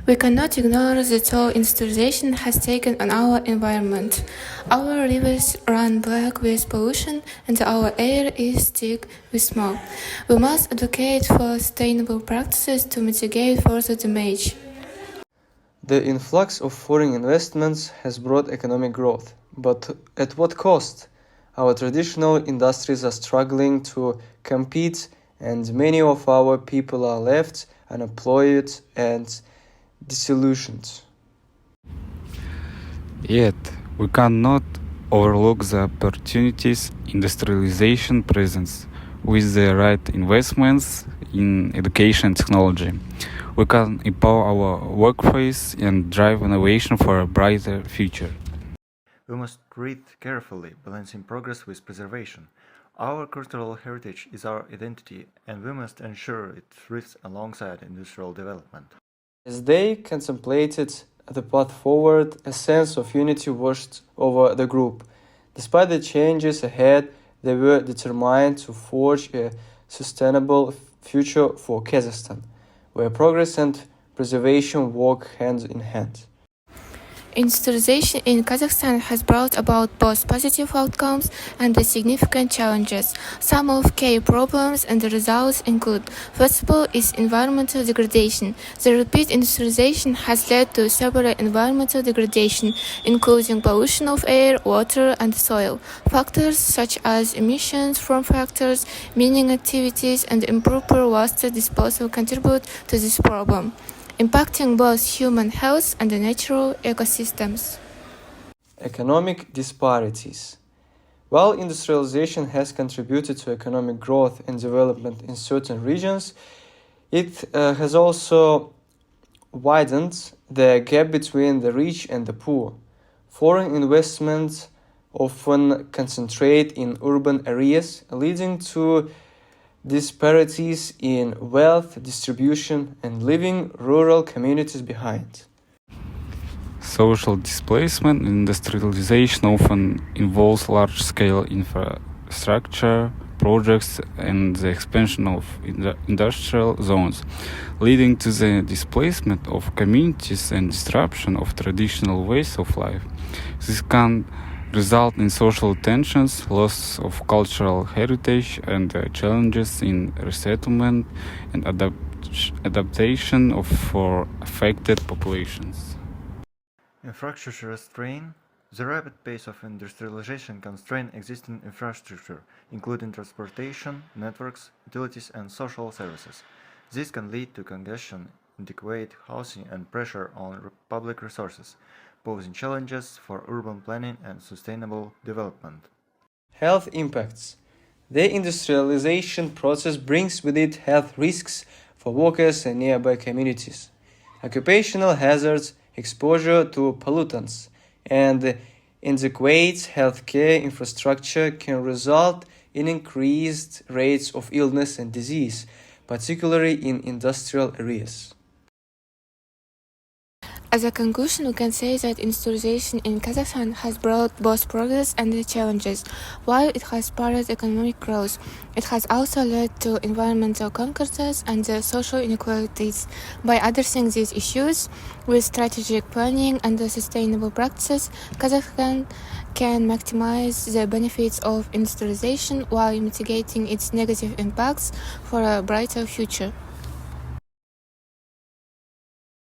We cannot ignore the toll industrialization has taken on our environment. Our rivers run black with pollution and our air is thick with smoke. We must advocate for sustainable practices to mitigate further damage. The influx of foreign investments has brought economic growth, but at what cost? Our traditional industries are struggling to compete, and many of our people are left unemployed and disillusioned. Yet, we cannot overlook the opportunities industrialization presents. With the right investments in education and technology, we can empower our workforce and drive innovation for a brighter future. We must read carefully, balancing progress with preservation. Our cultural heritage is our identity, and we must ensure it thrives alongside industrial development. As they contemplated the path forward, a sense of unity washed over the group. Despite the changes ahead, they were determined to forge a sustainable future for Kazakhstan, where progress and preservation walk hand in hand. Industrialization in Kazakhstan has brought about both positive outcomes and significant challenges. Some of key problems and the results include: first of all is environmental degradation. The rapid industrialization has led to several environmental degradation, including pollution of air, water, and soil. Factors such as emissions from factories, mining activities, and improper waste disposal contribute to this problem, impacting both human health and the natural ecosystems. Economic disparities. While industrialization has contributed to economic growth and development in certain regions, it has also widened the gap between the rich and the poor. Foreign investments often concentrate in urban areas, leading to disparities in wealth distribution and leaving rural communities behind. Social displacement and industrialization often involves large-scale infrastructure projects and the expansion of industrial zones, leading to the displacement of communities and disruption of traditional ways of life. This can result in social tensions, loss of cultural heritage, and challenges in resettlement and adaptation for affected populations. Infrastructure strain. The rapid pace of industrialization can strain existing infrastructure, including transportation, networks, utilities, and social services. This can lead to congestion, inadequate housing, and pressure on public resources, posing challenges for urban planning and sustainable development. Health impacts. The industrialization process brings with it health risks for workers and nearby communities. Occupational hazards, exposure to pollutants, and inadequate healthcare infrastructure can result in increased rates of illness and disease, particularly in industrial areas. As a conclusion, we can say that industrialization in Kazakhstan has brought both progress and challenges. While it has spurred economic growth, it has also led to environmental concerns and social inequalities. By addressing these issues with strategic planning and sustainable practices, Kazakhstan can maximize the benefits of industrialization while mitigating its negative impacts for a brighter future.